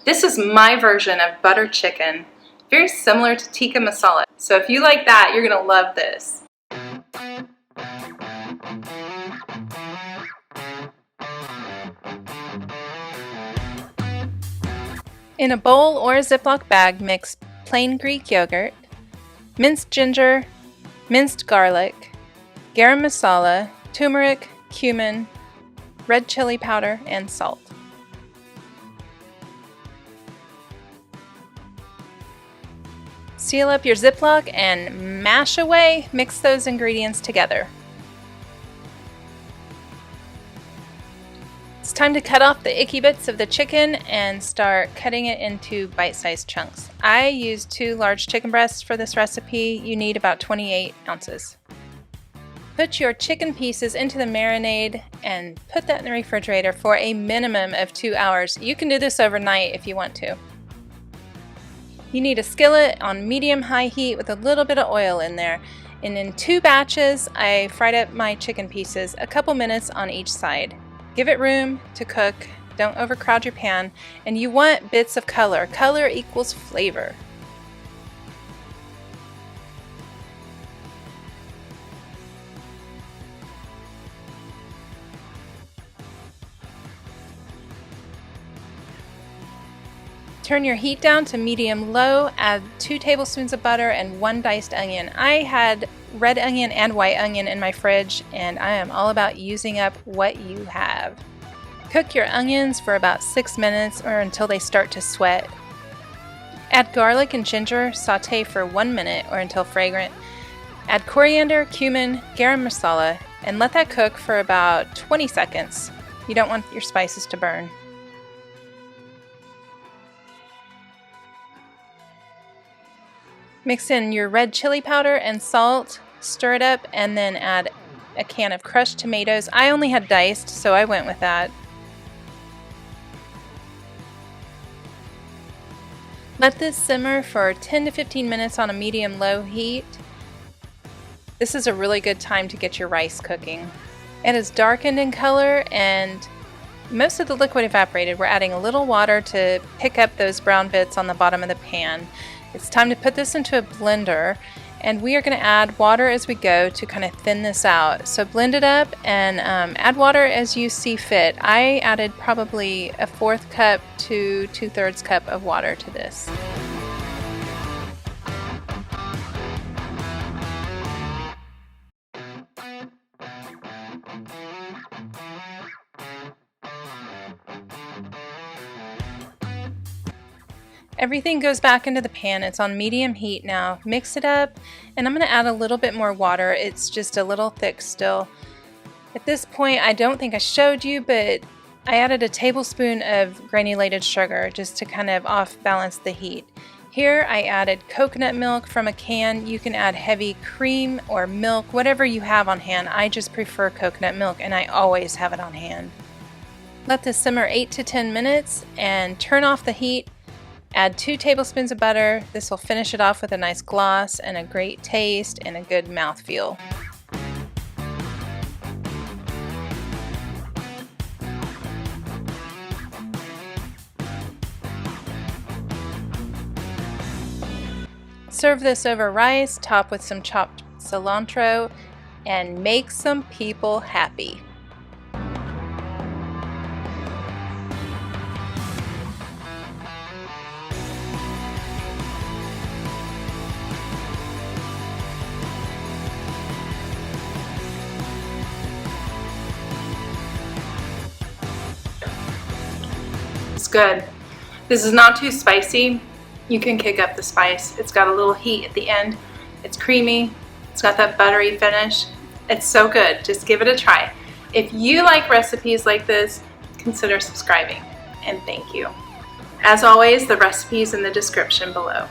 This is my version of butter chicken, very similar to tikka masala. So if you like that, you're gonna love this. In a bowl or a Ziploc bag, mix plain Greek yogurt, minced ginger, minced garlic, garam masala, turmeric, cumin, red chili powder, and salt. Seal up your Ziploc and mash away. Mix those ingredients together. It's time to cut off the icky bits of the chicken and start cutting it into bite-sized chunks. I used 2 large chicken breasts for this recipe. You need about 28 ounces. Put your chicken pieces into the marinade and put that in the refrigerator for a minimum of 2 hours. You can do this overnight if you want to. You need a skillet on medium-high heat with a little bit of oil in there. And in 2 batches, I fried up my chicken pieces a couple minutes on each side. Give it room to cook, don't overcrowd your pan, and you want bits of color. Color equals flavor. Turn your heat down to medium-low, add 2 tablespoons of butter and 1 diced onion. I had red onion and white onion in my fridge, and I am all about using up what you have. Cook your onions for about 6 minutes or until they start to sweat. Add garlic and ginger, saute for 1 minute or until fragrant. Add coriander, cumin, garam masala, and let that cook for about 20 seconds. You don't want your spices to burn. Mix in your red chili powder and salt, stir it up, and then add a can of crushed tomatoes. I only had diced, so I went with that. Let this simmer for 10 to 15 minutes on a medium-low heat. This is a really good time to get your rice cooking. It is darkened in color and most of the liquid evaporated. We're adding a little water to pick up those brown bits on the bottom of the pan. It's time to put this into a blender, and we are going to add water as we go to kind of thin this out. So blend it up and add water as you see fit. I added probably a 1/4 cup to 2/3 cup of water to this. Everything goes back into the pan. It's on medium heat now. Mix it up, and I'm going to add a little bit more water. It's just a little thick still. At this point, I don't think I showed you, but I added a tablespoon of granulated sugar just to kind of off-balance the heat. Here I added coconut milk from a can. You can add heavy cream or milk, whatever you have on hand. I just prefer coconut milk, and I always have it on hand. Let this simmer 8 to 10 minutes and turn off the heat. Add 2 tablespoons of butter. This will finish it off with a nice gloss and a great taste and a good mouthfeel. Serve this over rice, top with some chopped cilantro, and make some people happy. It's good. This is not too spicy. You can kick up the spice. It's got a little heat at the end. It's creamy. It's got that buttery finish. It's so good. Just give it a try. If you like recipes like this, consider subscribing. And thank you. As always, the recipe is in the description below.